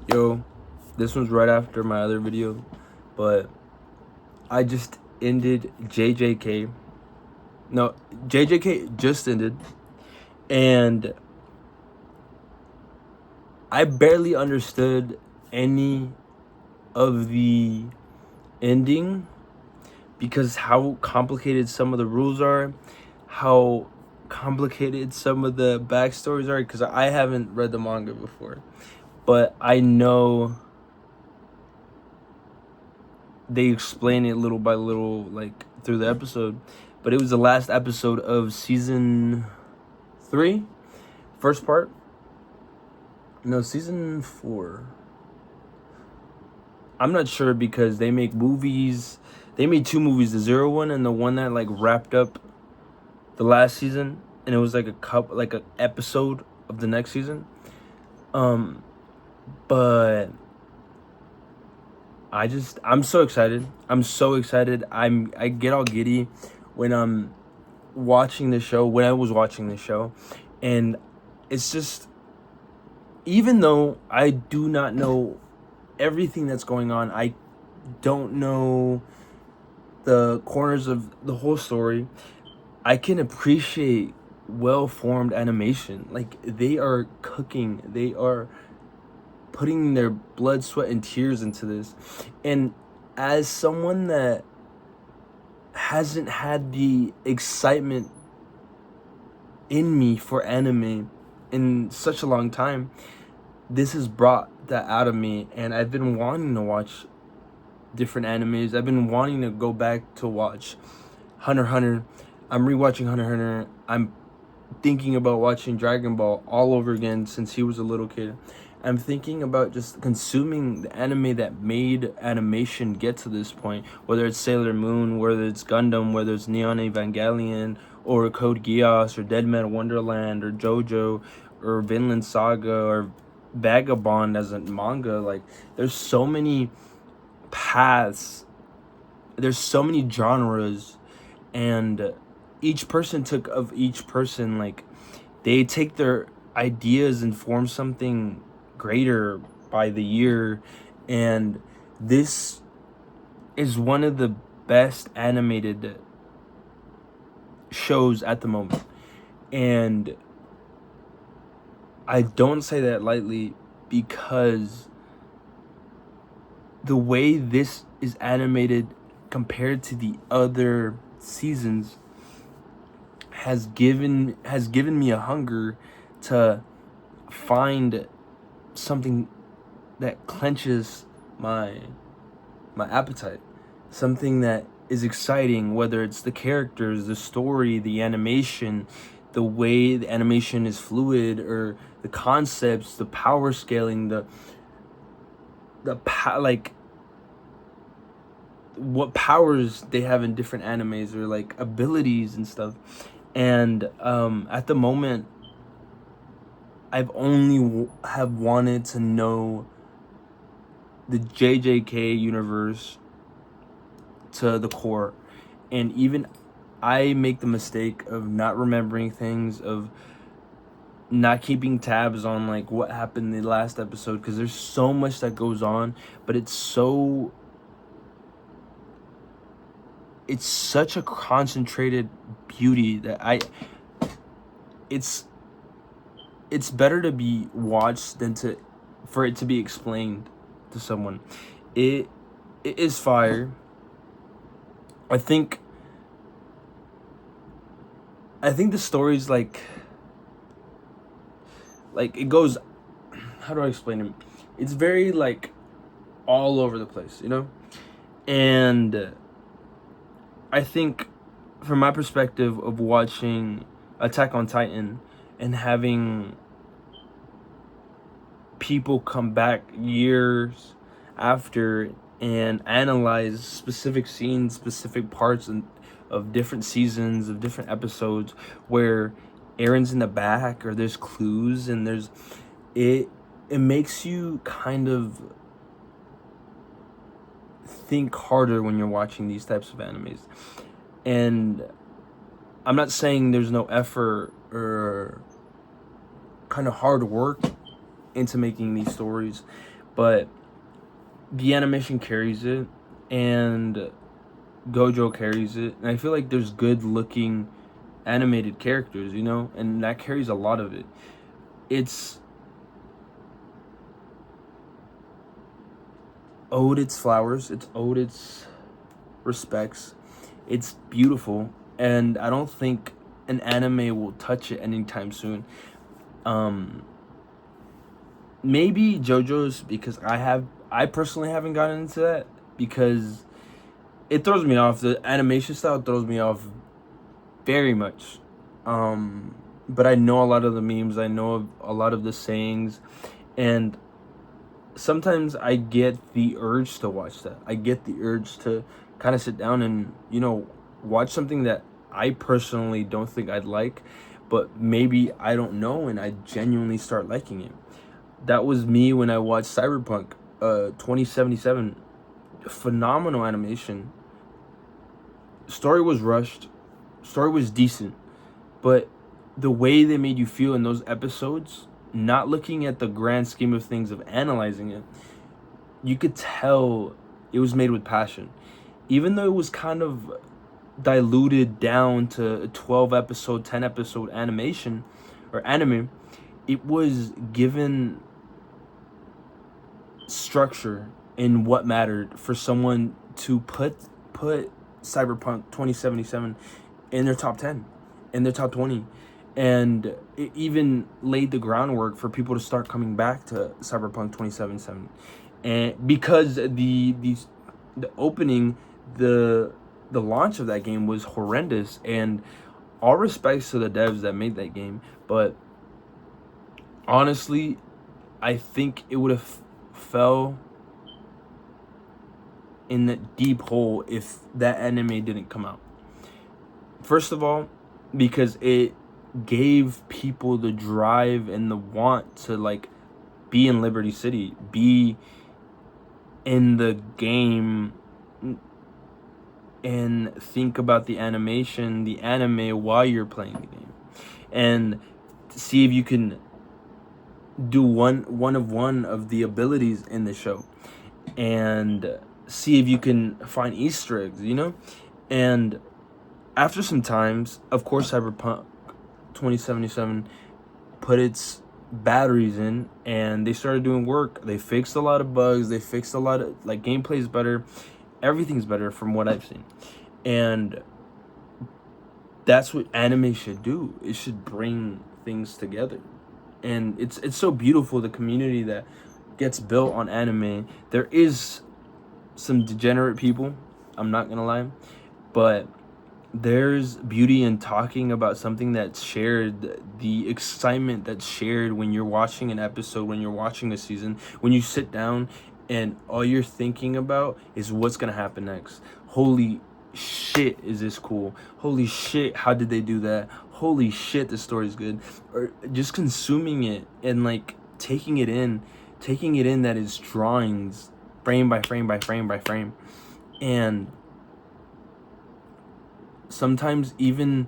Yo, this one's right after my other video, but I just ended JJK. No, JJK just ended, and I barely understood any of the ending because how complicated some of the rules are, how complicated some of the backstories are, because I haven't read the manga before, but I know they explain it little by little, like through the episode. But it was the last episode of season 3, first part. No, season 4. I'm not sure because they make movies. They made 2 movies, the Zero one and the one that like wrapped up the last season, and it was like like an episode of the next season. But I'm so excited. I'm so excited. I get all giddy when I'm watching the show, when I was watching the show, and it's just, even though I do not know everything that's going on, I don't know the corners of the whole story, I can appreciate well-formed animation. Like, they are cooking, they are putting their blood, sweat, and tears into this. And as someone that hasn't had the excitement in me for anime in such a long time, this has brought that out of me, and I've been wanting to watch different animes. I've been wanting to go back to watch Hunter x Hunter. I'm rewatching Hunter x Hunter. I'm thinking about watching Dragon Ball all over again since he was a little kid. I'm thinking about just consuming the anime that made animation get to this point, whether it's Sailor Moon, whether it's Gundam, whether it's Neon Evangelion, or Code Geass, or Deadman Wonderland, or JoJo, or Vinland Saga, or Vagabond as a manga. Like, there's so many paths, there's so many genres, and each person took of each person, like, they take their ideas and form something greater by the year. And this is one of the best animated shows at the moment, and I don't say that lightly, because the way this is animated compared to the other seasons has given me a hunger to find something that clenches my appetite, something that is exciting, whether it's the characters, the story, the animation, the way the animation is fluid, or the concepts, the power scaling, like what powers they have in different animes, or like abilities and stuff. And at the moment, I've only have wanted to know the JJK universe to the core. And even I make the mistake of not remembering things, of not keeping tabs on like what happened in the last episode, because there's so much that goes on, but it's such a concentrated beauty that it's better to be watched than for it to be explained to someone. It is fire. I think the story's like it goes, how do I explain it? It's very like all over the place, you know? And I think, from my perspective of watching Attack on Titan and having people come back years after and analyze specific scenes, specific parts of different seasons, of different episodes, where Aaron's in the back, or there's clues, and it makes you kind of think harder when you're watching these types of animes. And I'm not saying there's no effort or kind of hard work into making these stories, but the animation carries it, and Gojo carries it, and I feel like there's good looking animated characters, and that carries a lot of it. It's owed its flowers, it's owed its respects. It's beautiful, and I don't think an anime will touch it anytime soon. Maybe JoJo's, because I personally haven't gotten into that, because it throws me off. The animation style throws me off very much. But I know a lot of the memes, I know a lot of the sayings, and sometimes I get the urge to watch that. I get the urge to kind of sit down and, watch something that I personally don't think I'd like, but maybe I don't know and I genuinely start liking it. That was me when I watched Cyberpunk 2077. Phenomenal animation. Story was rushed. Story was decent. But the way they made you feel in those episodes, not looking at the grand scheme of things of analyzing it, you could tell it was made with passion. Even though it was kind of diluted down to a 12 episode, 10 episode animation or anime, it was given structure in what mattered for someone to put Cyberpunk 2077 in their top 10, in their top 20. And it even laid the groundwork for people to start coming back to Cyberpunk 2077. And because the opening, the launch of that game was horrendous, and all respects to the devs that made that game, but honestly, I think it would have fell in that deep hole if that anime didn't come out. First of all, because it gave people the drive and the want to be in Liberty City, be in the game, and think about the animation, the anime while you're playing the game, and see if you can do one of the abilities in the show, and see if you can find Easter eggs, and after some times, of course, Cyberpunk 2077 put its batteries in, and they started doing work. They fixed a lot of bugs. They fixed a lot of gameplay's better. Everything's better from what I've seen, and that's what anime should do. It should bring things together, and it's so beautiful, the community that gets built on anime. There is some degenerate people, I'm not gonna lie, but there's beauty in talking about something that's shared, the excitement that's shared when you're watching an episode, when you're watching a season, when you sit down and all you're thinking about is what's gonna happen next. Holy shit, is this cool? Holy shit, how did they do that? Holy shit, the story's good. Or just consuming it and taking it in, that is drawings, frame by frame by frame by frame. And sometimes even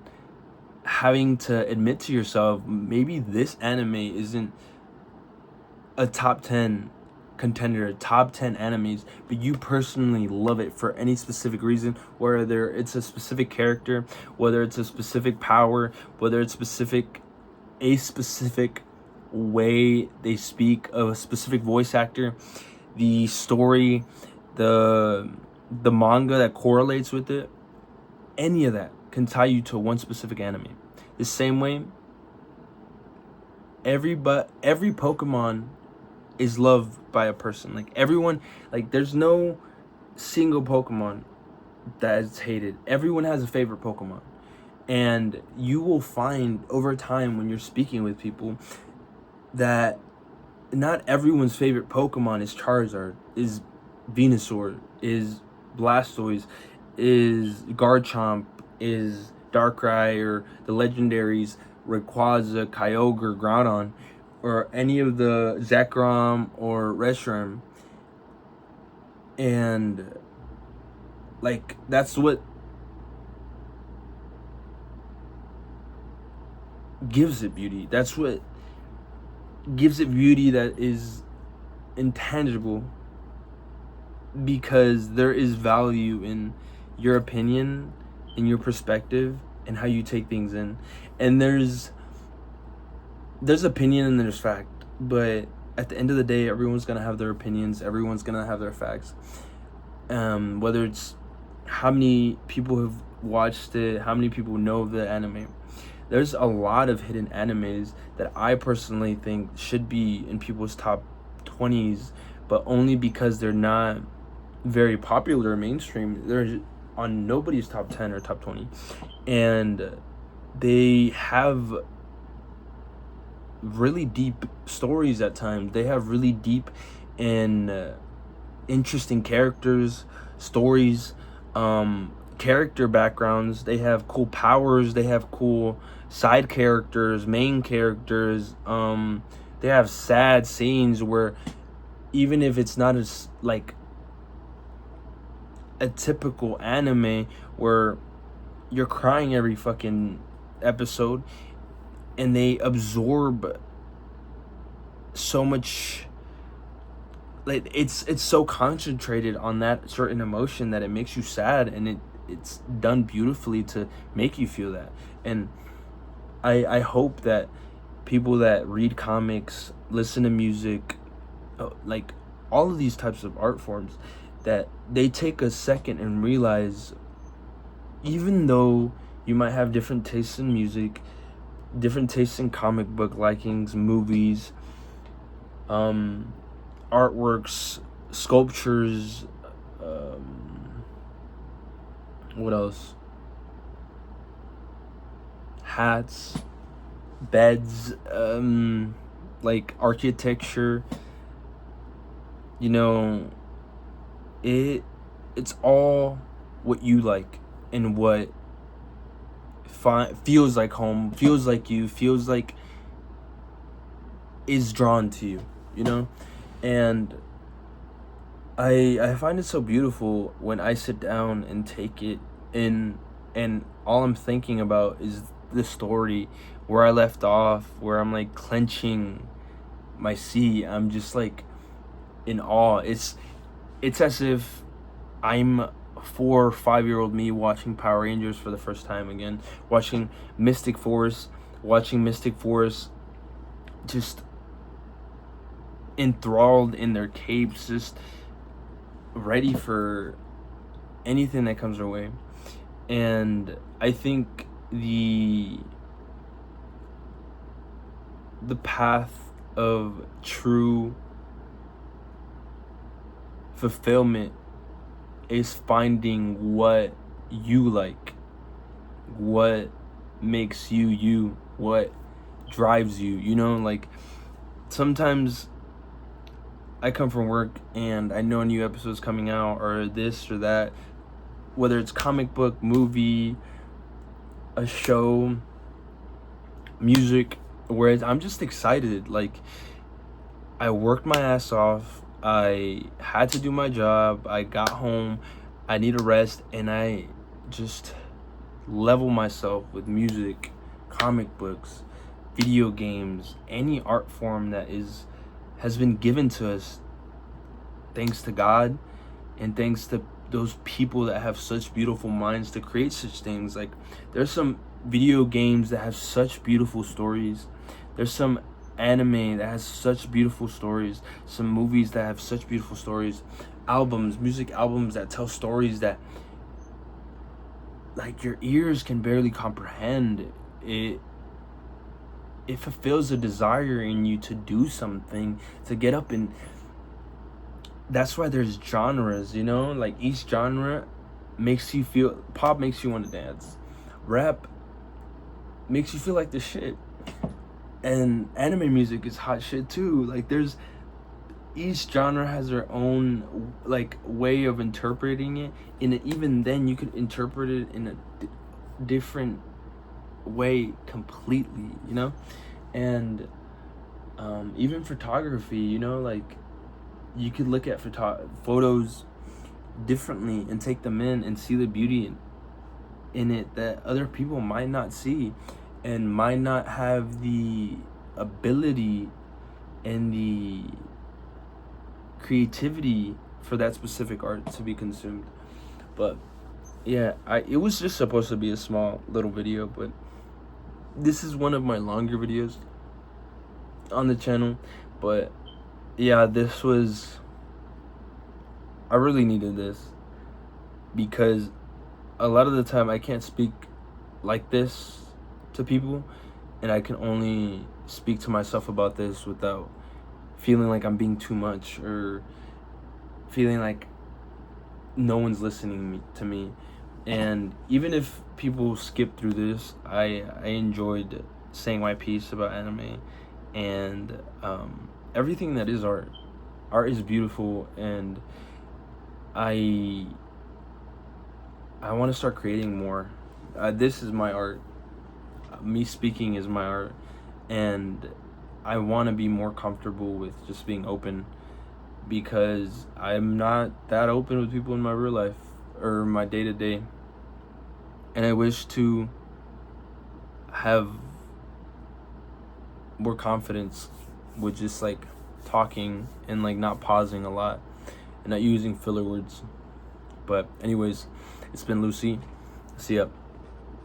having to admit to yourself, maybe this anime isn't a top 10 contender, top 10 animes, but you personally love it for any specific reason, whether it's a specific character, whether it's a specific power, whether it's a specific way they speak, of a specific voice actor, the story, the manga that correlates with it. Any of that can tie you to one specific anime. The same way, every Pokemon is loved by a person. Everyone, there's no single Pokemon that is hated. Everyone has a favorite Pokemon. And you will find over time when you're speaking with people that not everyone's favorite Pokemon is Charizard, is Venusaur, is Blastoise, is Garchomp, is Darkrai, or the legendaries Rayquaza, Kyogre, Groudon, or any of the Zekrom or Reshiram. And that's what gives it beauty. That's what gives it beauty that is intangible because there is value in your opinion, in your perspective, and how you take things in. And there's opinion and there's fact, but at the end of the day, everyone's gonna have their opinions, everyone's gonna have their facts. Whether it's how many people have watched it, how many people know the anime. There's a lot of hidden animes that I personally think should be in people's top 20s, but only because they're not very popular or mainstream. They're on nobody's top 10 or top 20. And they have really deep stories at times. They have really deep and interesting characters, stories, character backgrounds. They have cool powers. They have cool side characters, main characters. They have sad scenes where even if it's not as like a typical anime where you're crying every fucking episode, and they absorb so much, like it's so concentrated on that certain emotion that it makes you sad, and it's done beautifully to make you feel that. And I hope that people that read comics, listen to music, like all of these types of art forms, that they take a second and realize, even though you might have different tastes in music, different tastes in comic book likings, movies, artworks, sculptures, what else? Hats, beds, like architecture. You know, it's all what you like and what feels like home, feels like you, feels like is drawn to you, you know? And I find it so beautiful when I sit down and take it in, and all I'm thinking about is the story, where I left off, where I'm like clenching my seat. I'm just like in awe. It's as if I'm 4 or 5-year-old me watching Power Rangers for the first time again, watching Mystic Force just enthralled in their capes, just ready for anything that comes their way. And I think the path of true fulfillment is finding what you like, what makes you you, what drives you, you know? Like, sometimes I come from work and I know a new episode's coming out, or this or that, whether it's comic book, movie, a show, music, whereas I'm just excited. Like, I worked my ass off, I had to do my job, I got home, I need a rest, and I just level myself with music, comic books, video games, any art form that has been given to us thanks to God, and thanks to those people that have such beautiful minds to create such things. Like, there's some video games that have such beautiful stories, there's some anime that has such beautiful stories, some movies that have such beautiful stories, music albums that tell stories that like your ears can barely comprehend. It fulfills a desire in you to do something, to get up. And that's why there's genres, you know? Like, each genre makes you feel, pop makes you want to dance, rap makes you feel like the shit, and anime music is hot shit too. Like, each genre has their own like way of interpreting it, and even then you could interpret it in a different way completely, you know? And even photography, you know, like, you could look at photos differently and take them in and see the beauty in it that other people might not see, and might not have the ability and the creativity for that specific art to be consumed. But yeah, it was just supposed to be a small little video, but this is one of my longer videos on the channel. But yeah, I really needed this, because a lot of the time I can't speak like this to people, and I can only speak to myself about this without feeling like I'm being too much, or feeling like no one's listening to me. And even if people skip through this, I enjoyed saying my piece about anime, and everything that is art. Art is beautiful, and I want to start creating more. This is my art. Me speaking is my art, and I want to be more comfortable with just being open, because I'm not that open with people in my real life or my day-to-day. And I wish to have more confidence with just like talking, and like not pausing a lot, and not using filler words. But anyways, it's been Lucy. See ya.